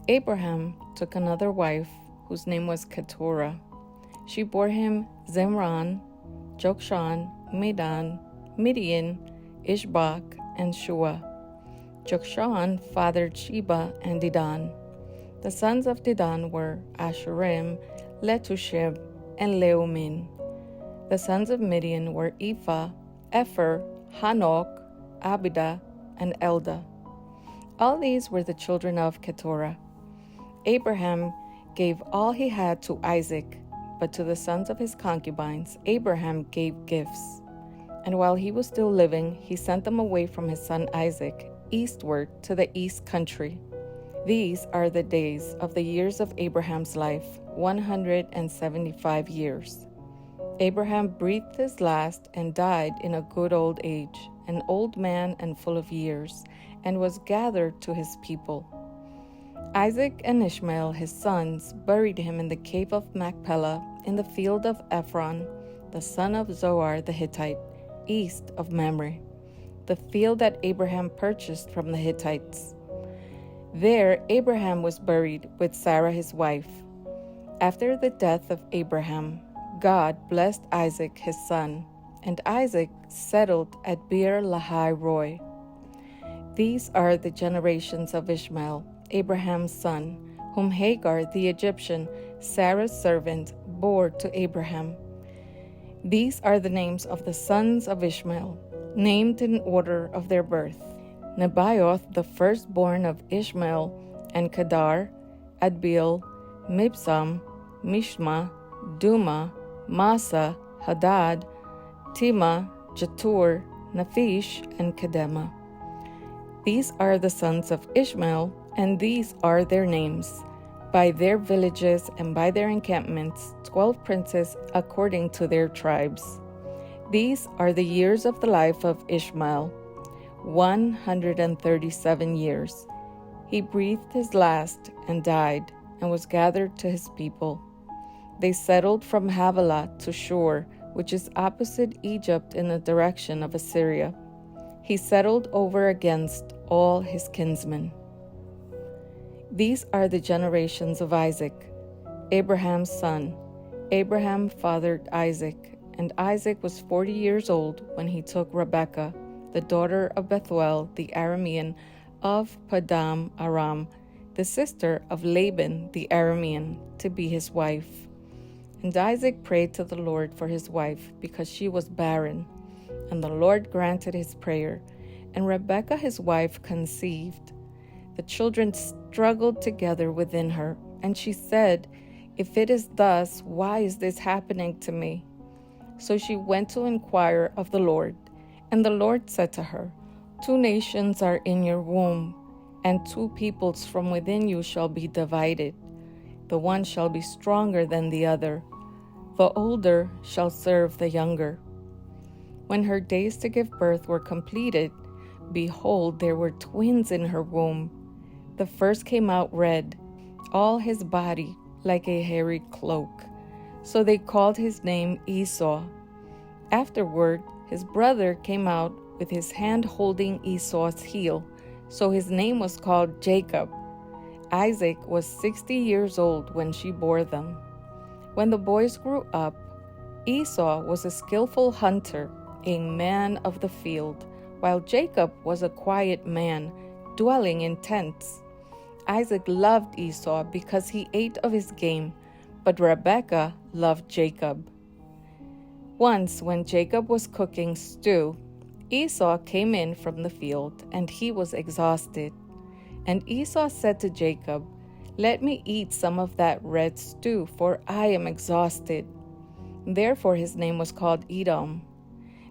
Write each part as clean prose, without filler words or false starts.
Abraham took another wife, whose name was Keturah. She bore him Zimran, Jokshan, Medan, Midian, Ishbak, and Shua. Jokshan fathered Sheba and Dedan. The sons of Dedan were Ashurim, Letushim, and Leumin. The sons of Midian were Ephah, Epher, Hanok, Abida, and Eldah. All these were the children of Keturah. Abraham gave all he had to Isaac, but to the sons of his concubines Abraham gave gifts. And while he was still living, he sent them away from his son Isaac, eastward to the east country. These are the days of the years of Abraham's life, 175 years. Abraham breathed his last and died in a good old age, an old man and full of years, and was gathered to his people. Isaac and Ishmael, his sons, buried him in the cave of Machpelah in the field of Ephron, the son of Zohar the Hittite, east of Mamre, the field that Abraham purchased from the Hittites. There Abraham was buried with Sarah his wife. After the death of Abraham, God blessed Isaac his son, and Isaac settled at Beer Lahai Roi. These are the generations of Ishmael, Abraham's son, whom Hagar the Egyptian, Sarah's servant, bore to Abraham. These are the names of the sons of Ishmael, named in order of their birth: Nebaioth, the firstborn of Ishmael, and Kedar, Adbeel, Mibsam, Mishma, Duma, Massa, Hadad, Tima, Jatur, Naphish, and Kedema. These are the sons of Ishmael, and these are their names, by their villages and by their encampments, 12 princes according to their tribes. These are the years of the life of Ishmael, 137 years. He breathed his last and died, and was gathered to his people. They settled from Havilah to Shur, which is opposite Egypt in the direction of Assyria. He settled over against all his kinsmen. These are the generations of Isaac, Abraham's son. Abraham fathered Isaac, and Isaac was 40 years old when he took Rebekah, the daughter of Bethuel the Aramean of Padam Aram, the sister of Laban the Aramean, to be his wife. And Isaac prayed to the Lord for his wife, because she was barren. And the Lord granted his prayer, and Rebekah his wife conceived. The children struggled together within her, and she said, "If it is thus, why is this happening to me?" So she went to inquire of the Lord. And the Lord said to her, "Two nations are in your womb, and two peoples from within you shall be divided. The one shall be stronger than the other. The older shall serve the younger." When her days to give birth were completed, behold, there were twins in her womb. The first came out red, all his body like a hairy cloak. So they called his name Esau. Afterward, his brother came out with his hand holding Esau's heel, so his name was called Jacob. Isaac was 60 years old when she bore them. When the boys grew up, Esau was a skillful hunter, a man of the field, while Jacob was a quiet man, dwelling in tents. Isaac loved Esau because he ate of his game, but Rebekah loved Jacob. Once, when Jacob was cooking stew, Esau came in from the field, and he was exhausted. And Esau said to Jacob, "Let me eat some of that red stew, for I am exhausted." Therefore his name was called Edom.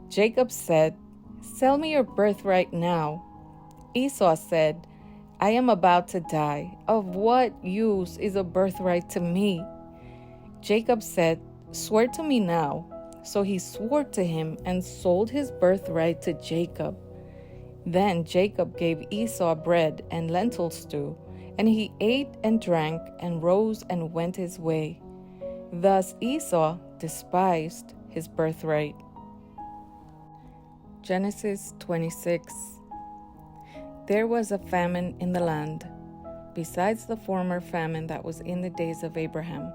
Jacob said, "Sell me your birthright now." Esau said, "I am about to die. Of what use is a birthright to me?" Jacob said, "Swear to me now." So he swore to him and sold his birthright to Jacob. Then Jacob gave Esau bread and lentil stew, and he ate and drank and rose and went his way. Thus Esau despised his birthright. Genesis 26. There was a famine in the land. besides the former famine that was in the days of Abraham.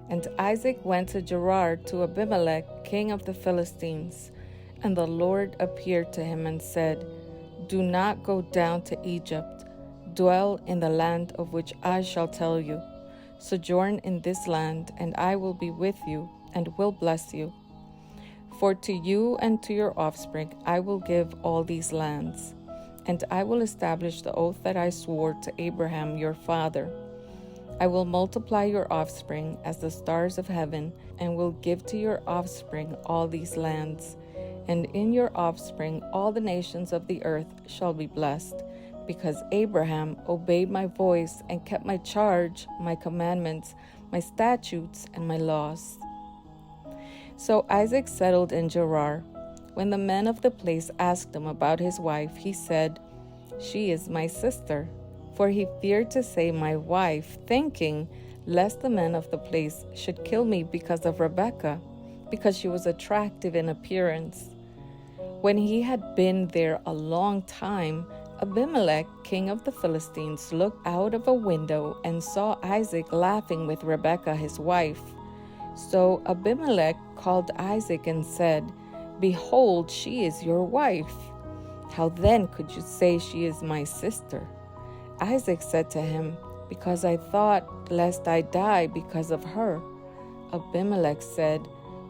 And Isaac went to Gerar to Abimelech, king of the Philistines. And the Lord appeared to him and said, "Do not go down to Egypt. Dwell in the land of which I shall tell you. Sojourn in this land, and I will be with you, and will bless you. For to you and to your offspring I will give all these lands, and I will establish the oath that I swore to Abraham your father. I will multiply your offspring as the stars of heaven, and will give to your offspring all these lands. And in your offspring all the nations of the earth shall be blessed, because Abraham obeyed my voice and kept my charge, my commandments, my statutes, and my laws." So Isaac settled in Gerar. When the men of the place asked him about his wife, he said, "She is my sister." For he feared to say "my wife," thinking lest the men of the place should kill me because of Rebekah, because she was attractive in appearance. When he had been there a long time, Abimelech, king of the Philistines, looked out of a window and saw Isaac laughing with Rebekah his wife. So Abimelech called Isaac and said, "Behold, she is your wife. How then could you say she is my sister?" Isaac said to him, "Because I thought lest I die because of her." Abimelech said,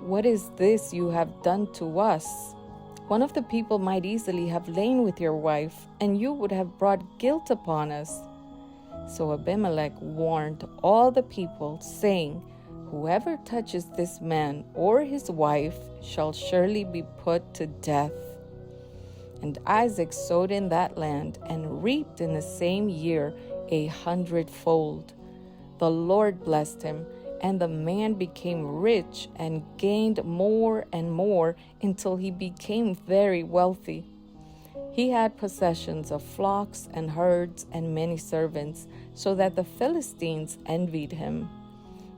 "What is this you have done to us? One of the people might easily have lain with your wife, and you would have brought guilt upon us." So Abimelech warned all the people, saying, "Whoever touches this man or his wife shall surely be put to death." And Isaac sowed in that land and reaped in the same year 100-fold. The Lord blessed him, and the man became rich and gained more and more until he became very wealthy. He had possessions of flocks and herds and many servants, so that the Philistines envied him.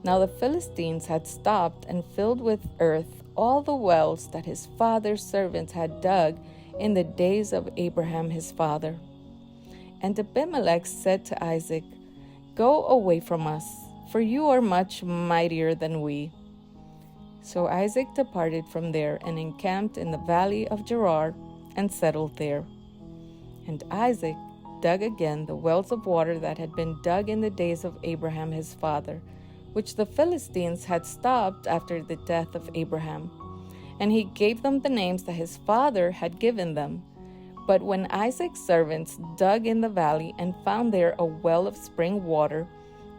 Now the Philistines had stopped and filled with earth all the wells that his father's servants had dug in the days of Abraham his father. And Abimelech said to Isaac, "Go away from us, for you are much mightier than we." So Isaac departed from there and encamped in the valley of Gerar and settled there. And Isaac dug again the wells of water that had been dug in the days of Abraham his father, which the Philistines had stopped after the death of Abraham. And he gave them the names that his father had given them. But when Isaac's servants dug in the valley and found there a well of spring water,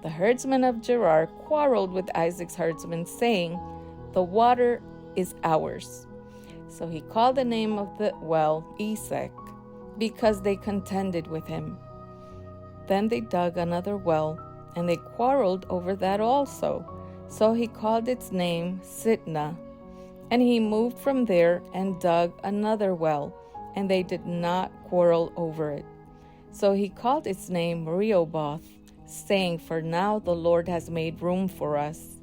the herdsmen of Gerar quarreled with Isaac's herdsmen, saying, "The water is ours." So he called the name of the well Esek, because they contended with him. Then they dug another well, and they quarreled over that also. So he called its name Sitnah. And he moved from there and dug another well, and they did not quarrel over it. So he called its name Rehoboth, saying, "For now the Lord has made room for us,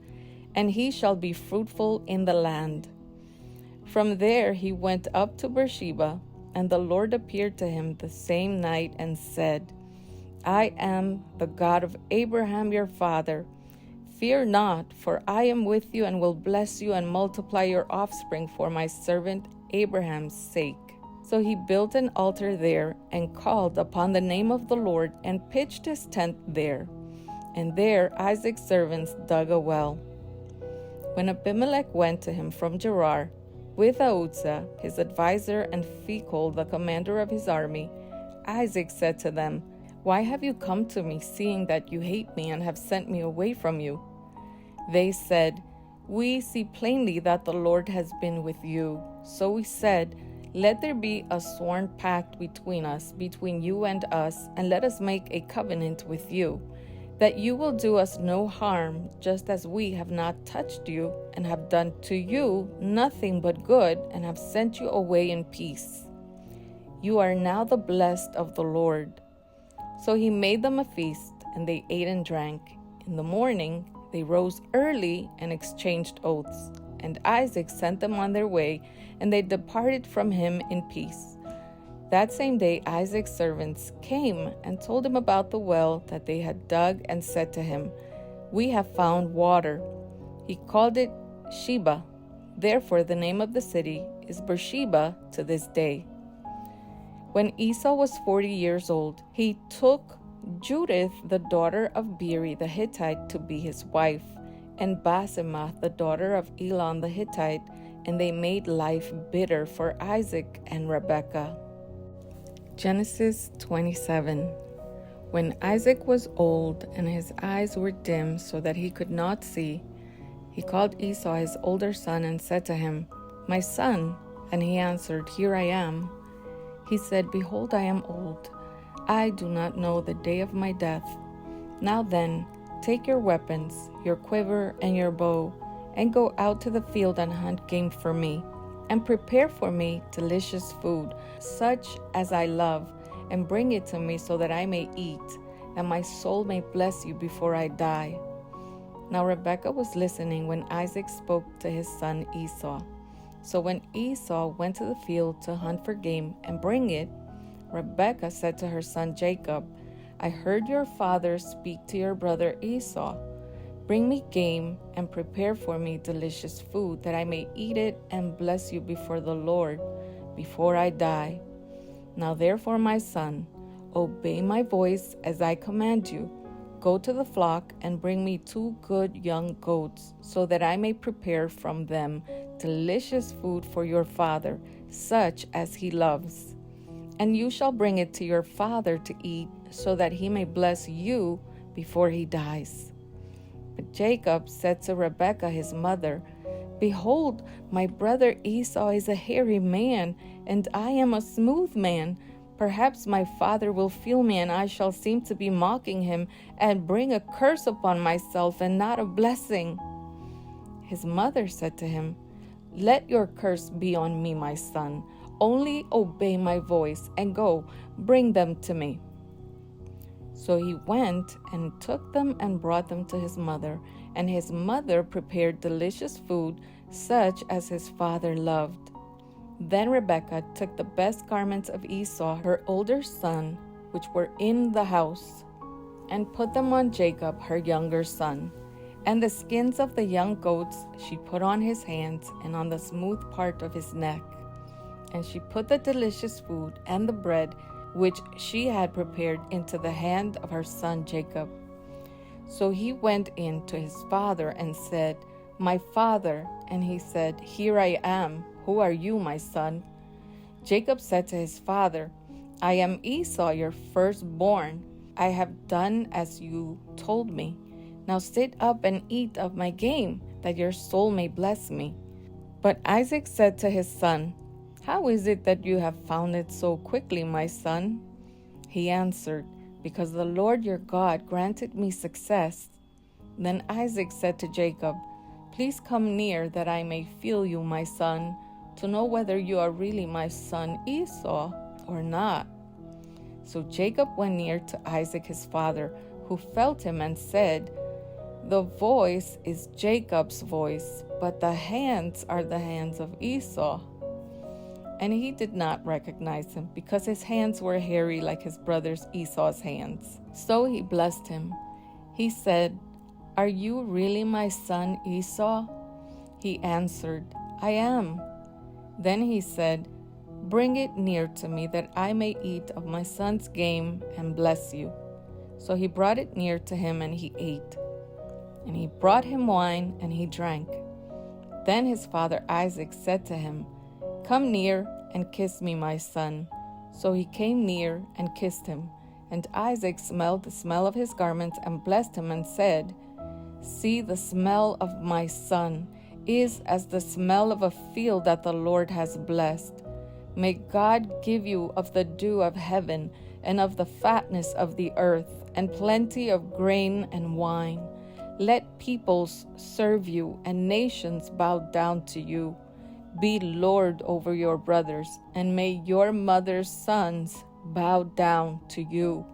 and he shall be fruitful in the land." From there he went up to Beersheba, and the Lord appeared to him the same night and said, "I am the God of Abraham your father. Fear not, for I am with you and will bless you and multiply your offspring for my servant Abraham's sake." So he built an altar there and called upon the name of the Lord and pitched his tent there. And there Isaac's servants dug a well. When Abimelech went to him from Gerar, with Ahuzah, his advisor, and Phicol, the commander of his army, Isaac said to them, "Why have you come to me, seeing that you hate me and have sent me away from you?" They said, "We see plainly that the Lord has been with you." So we said, "Let there be a sworn pact between us, between you and us, and let us make a covenant with you, that you will do us no harm, just as we have not touched you, and have done to you nothing but good, and have sent you away in peace. You are now the blessed of the Lord." So he made them a feast, and they ate and drank. In the morning they rose early and exchanged oaths, and Isaac sent them on their way, and they departed from him in peace. That same day Isaac's servants came and told him about the well that they had dug and said to him, "We have found water." He called it Sheba. Therefore the name of the city is Beersheba to this day. When Esau was 40 years old, he took Judith, the daughter of Beeri the Hittite, to be his wife, and Basemath, the daughter of Elon the Hittite, and they made life bitter for Isaac and Rebekah. Genesis 27. When Isaac was old and his eyes were dim so that he could not see, he called Esau his older son and said to him, "My son." And he answered, "Here I am." He said, "Behold, I am old. I do not know the day of my death. Now then, take your weapons, your quiver and your bow, and go out to the field and hunt game for me, and prepare for me delicious food, such as I love, and bring it to me so that I may eat, that my soul may bless you before I die." Now Rebekah was listening when Isaac spoke to his son Esau. So when Esau went to the field to hunt for game and bring it, Rebekah said to her son Jacob, "I heard your father speak to your brother Esau. Bring me game and prepare for me delicious food, that I may eat it and bless you before the Lord, before I die. Now therefore, my son, obey my voice as I command you. Go to the flock and bring me 2 good young goats, so that I may prepare from them delicious food for your father, such as he loves. And you shall bring it to your father to eat, so that he may bless you before he dies." But Jacob said to Rebekah his mother, "Behold, my brother Esau is a hairy man, and I am a smooth man. Perhaps my father will feel me, and I shall seem to be mocking him, and bring a curse upon myself and not a blessing." His mother said to him, "Let your curse be on me, my son. Only obey my voice, and go, bring them to me." So he went and took them and brought them to his mother, and his mother prepared delicious food, such as his father loved. Then Rebekah took the best garments of Esau, her older son, which were in the house, and put them on Jacob, her younger son. And the skins of the young goats she put on his hands and on the smooth part of his neck. And she put the delicious food and the bread which she had prepared into the hand of her son Jacob. So he went in to his father and said, "My father." And he said, "Here I am. Who are you, my son?" Jacob said to his father, "I am Esau, your firstborn. I have done as you told me. Now sit up and eat of my game, that your soul may bless me." But Isaac said to his son, "How is it that you have found it so quickly, my son?" He answered, "Because the Lord your God granted me success." Then Isaac said to Jacob, "Please come near, that I may feel you, my son, to know whether you are really my son Esau or not." So Jacob went near to Isaac his father, who felt him and said, "The voice is Jacob's voice, but the hands are the hands of Esau." And he did not recognize him, because his hands were hairy like his brother Esau's hands. So he blessed him. He said, "Are you really my son Esau?" He answered, "I am." Then he said, "Bring it near to me, that I may eat of my son's game and bless you." So he brought it near to him, and he ate. And he brought him wine, and he drank. Then his father Isaac said to him, "Come near and kiss me, my son." So he came near and kissed him. And Isaac smelled the smell of his garments and blessed him and said, "See, the smell of my son is as the smell of a field that the Lord has blessed. May God give you of the dew of heaven and of the fatness of the earth and plenty of grain and wine. Let peoples serve you and nations bow down to you. Be Lord over your brothers, and may your mother's sons bow down to you.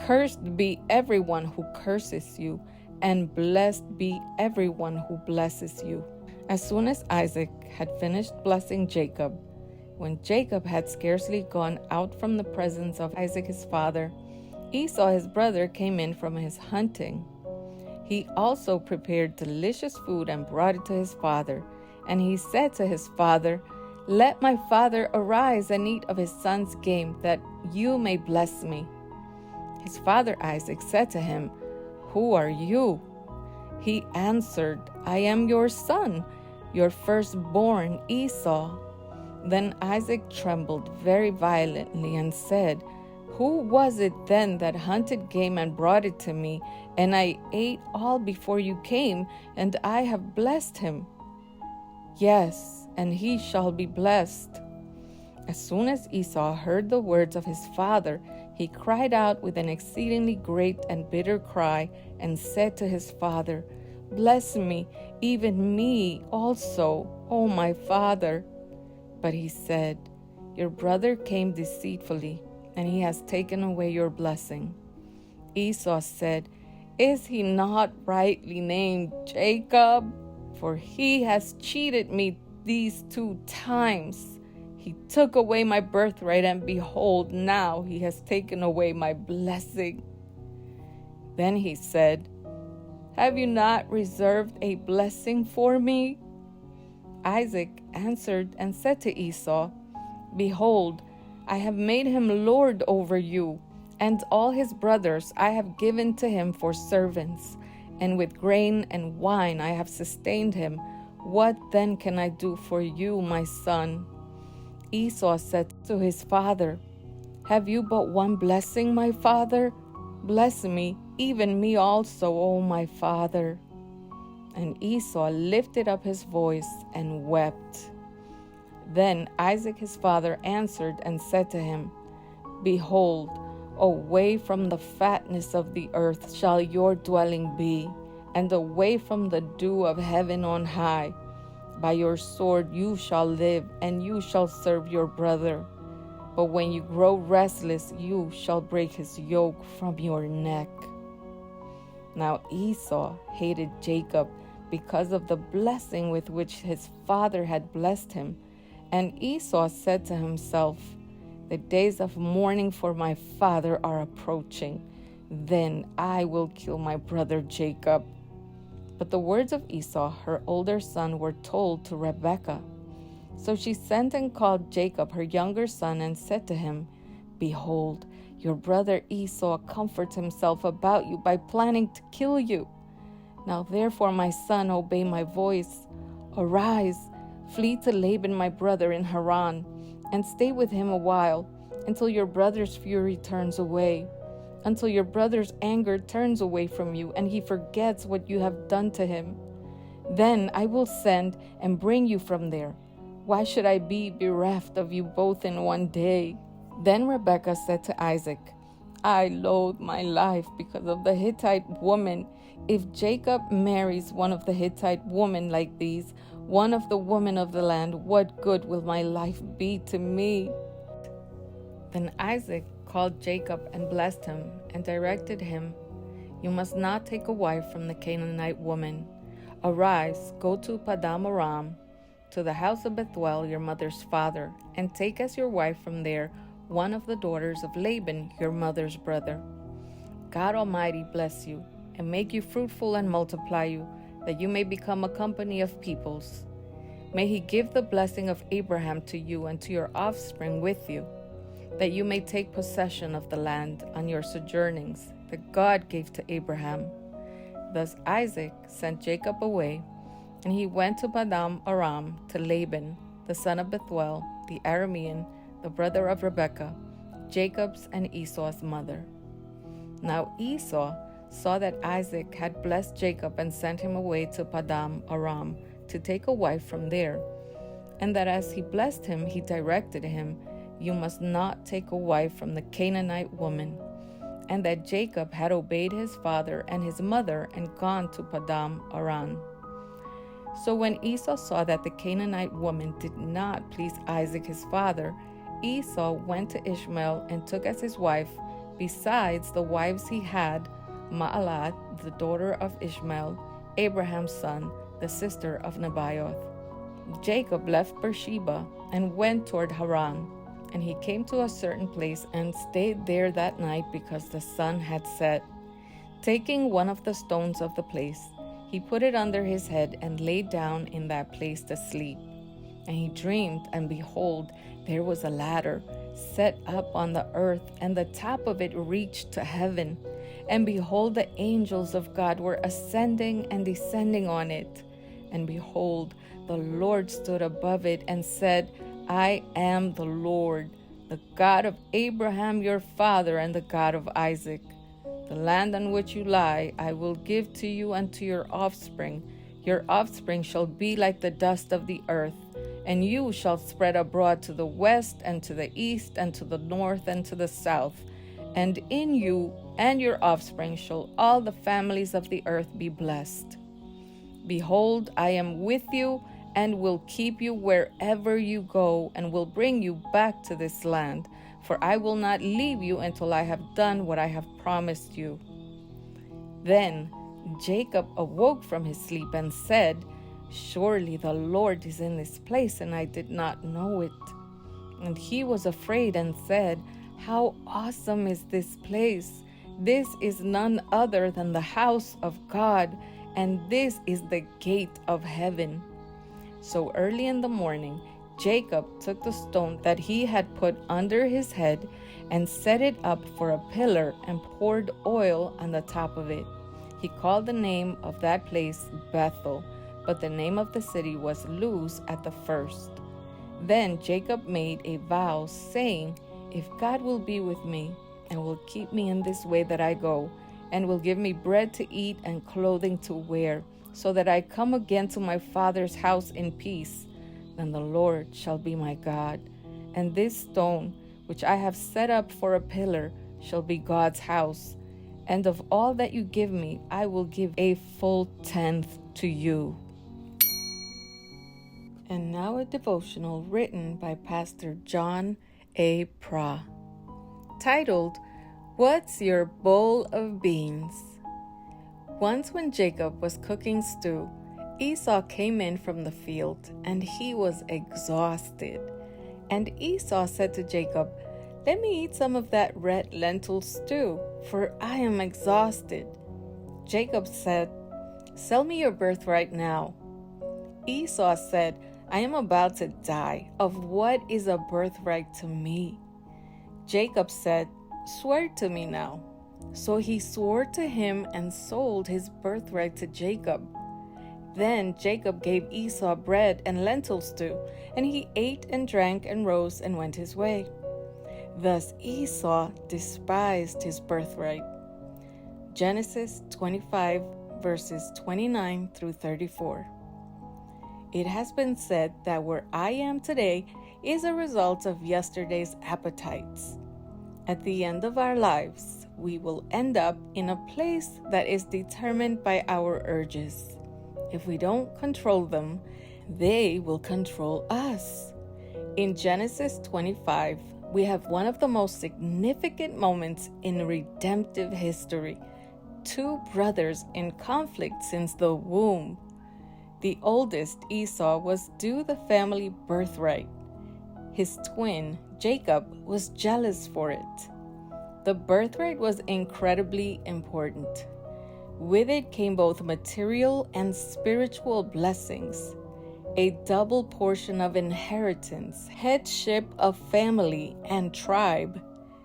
Cursed be everyone who curses you, and blessed be everyone who blesses you." As soon as Isaac had finished blessing Jacob, When Jacob had scarcely gone out from the presence of Isaac his father, Esau his brother came in from his hunting. He also prepared delicious food and brought it to his father. And he said to his father, "Let my father arise and eat of his son's game, that you may bless me." His father Isaac said to him, "Who are you?" He answered, "I am your son, your firstborn Esau." Then Isaac trembled very violently and said, "Who was it then that hunted game and brought it to me? And I ate all before you came, and I have blessed him. Yes, and he shall be blessed." As soon as Esau heard the words of his father, he cried out with an exceedingly great and bitter cry, and said to his father, "Bless me, even me also, O my father." But he said, "Your brother came deceitfully, and he has taken away your blessing." Esau said, "Is he not rightly named Jacob? For he has cheated me these 2 times. He took away my birthright, and behold, now he has taken away my blessing." Then he said, "Have you not reserved a blessing for me?" Isaac answered and said to Esau, "Behold, I have made him lord over you, and all his brothers I have given to him for servants, and with grain and wine I have sustained him. What then can I do for you, my son?" Esau said to his father, "Have you but one blessing, my father? Bless me, even me also, O my father." And Esau lifted up his voice and wept. Then Isaac his father answered and said to him, "Behold, away from the fatness of the earth shall your dwelling be, and away from the dew of heaven on high. By your sword you shall live, and you shall serve your brother. But when you grow restless, you shall break his yoke from your neck." Now Esau hated Jacob because of the blessing with which his father had blessed him. And Esau said to himself, "The days of mourning for my father are approaching. Then I will kill my brother Jacob." But the words of Esau, her older son, were told to Rebekah. So she sent and called Jacob, her younger son, and said to him, "Behold, your brother Esau comforts himself about you by planning to kill you. Now therefore, my son, obey my voice. Arise, flee to Laban my brother in Haran, and stay with him a while, until your brother's fury turns away, until your brother's anger turns away from you, and he forgets what you have done to him. Then I will send and bring you from there. Why should I be bereft of you both in one day?" Then Rebekah said to Isaac, "I loathe my life because of the Hittite woman. If Jacob marries one of the Hittite women like these, one of the women of the land, what good will my life be to me?" Then Isaac called Jacob and blessed him, and directed him, "You must not take a wife from the Canaanite woman. Arise, go to Padam Aram, to the house of Bethuel your mother's father, and take as your wife from there one of the daughters of Laban your mother's brother. God Almighty bless you, and make you fruitful and multiply you, that you may become a company of peoples. May he give the blessing of Abraham to you and to your offspring with you, that you may take possession of the land on your sojournings that God gave to Abraham." Thus Isaac sent Jacob away, and he went to Padam Aram to Laban, the son of Bethuel, the Aramean, the brother of Rebekah, Jacob's and Esau's mother. Now Esau saw that Isaac had blessed Jacob and sent him away to Padam Aram to take a wife from there, and that as he blessed him, he directed him, "You must not take a wife from the Canaanite woman," and that Jacob had obeyed his father and his mother and gone to Padam Aram. So when Esau saw that the Canaanite woman did not please Isaac his father, Esau went to Ishmael and took as his wife, besides the wives he had, Maalat, the daughter of Ishmael, Abraham's son, the sister of Nebaioth. Jacob left Beersheba and went toward Haran. And he came to a certain place and stayed there that night because the sun had set. Taking one of the stones of the place, he put it under his head and lay down in that place to sleep. And he dreamed, and behold, there was a ladder set up on the earth, and the top of it reached to heaven. And behold, the angels of God were ascending and descending on it. And behold, the Lord stood above it and said, I am the Lord, the God of Abraham your father, and the God of Isaac. The land on which you lie I will give to you and to your offspring. Your offspring shall be like the dust of the earth, and you shall spread abroad to the west and to the east and to the north and to the south. And in you and your offspring shall all the families of the earth be blessed. Behold, I am with you and will keep you wherever you go, and will bring you back to this land, for I will not leave you until I have done what I have promised you. Then Jacob awoke from his sleep and said, Surely the Lord is in this place, and I did not know it. And he was afraid and said, How awesome is this place! This is none other than the house of God, and this is the gate of heaven. So early in the morning, Jacob took the stone that he had put under his head and set it up for a pillar and poured oil on the top of it. He called the name of that place Bethel, but the name of the city was Luz at the first. Then Jacob made a vow, saying, If God will be with me and will keep me in this way that I go, and will give me bread to eat and clothing to wear, so that I come again to my father's house in peace, then the Lord shall be my God. And this stone, which I have set up for a pillar, shall be God's house. And of all that you give me, I will give a full tenth to you. And now a devotional written by Pastor John A. Pra, titled, What's Your Bowl of Beans? Once when Jacob was cooking stew, Esau came in from the field, and he was exhausted. And Esau said to Jacob, Let me eat some of that red lentil stew, for I am exhausted. Jacob said, Sell me your birthright now. Esau said, I am about to die. Of what is a birthright to me? Jacob said, Swear to me now. So he swore to him and sold his birthright to Jacob. Then Jacob gave Esau bread and lentil stew, and he ate and drank and rose and went his way. Thus Esau despised his birthright. Genesis 25, verses 29 through 34. It has been said that where I am today is a result of yesterday's appetites. At the end of our lives, we will end up in a place that is determined by our urges. If we don't control them, they will control us. In Genesis 25, we have one of the most significant moments in redemptive history. Two brothers in conflict since the womb. The oldest, Esau, was due the family birthright. His twin, Jacob, was jealous for it. The birthright was incredibly important. With it came both material and spiritual blessings, a double portion of inheritance, headship of family and tribe,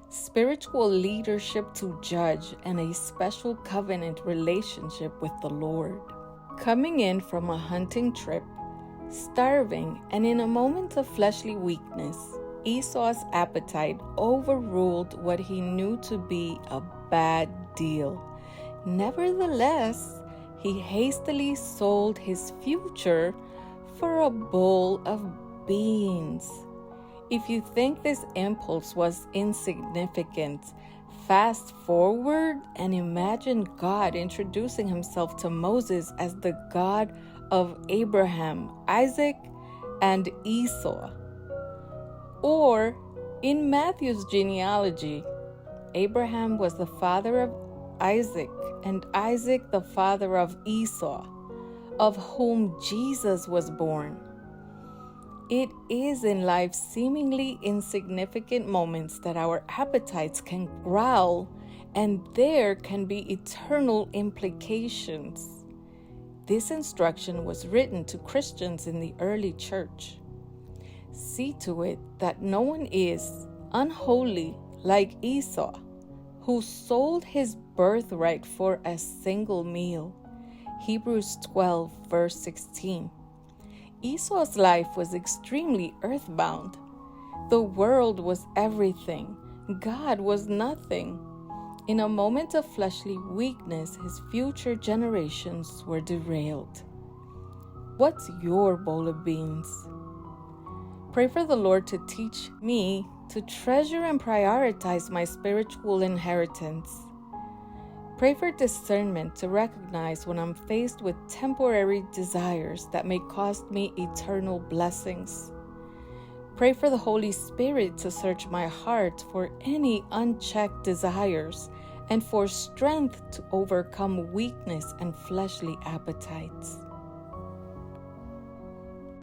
spiritual leadership to judge, and a special covenant relationship with the Lord. Coming in from a hunting trip, starving, and in a moment of fleshly weakness, Esau's appetite overruled what he knew to be a bad deal. Nevertheless, he hastily sold his future for a bowl of beans. If you think this impulse was insignificant, fast forward and imagine God introducing himself to Moses as the God of Abraham, Isaac, and Esau. Or, in Matthew's genealogy, Abraham was the father of Isaac, and Isaac the father of Esau, of whom Jesus was born. It is in life's seemingly insignificant moments that our appetites can growl, and there can be eternal implications. This instruction was written to Christians in the early church. See to it that no one is unholy like Esau, who sold his birthright for a single meal. Hebrews 12, verse 16. Esau's life was extremely earthbound. The world was everything. God was nothing. In a moment of fleshly weakness, his future generations were derailed. What's your bowl of beans? Pray for the Lord to teach me to treasure and prioritize my spiritual inheritance. Pray for discernment to recognize when I'm faced with temporary desires that may cost me eternal blessings. Pray for the Holy Spirit to search my heart for any unchecked desires and for strength to overcome weakness and fleshly appetites.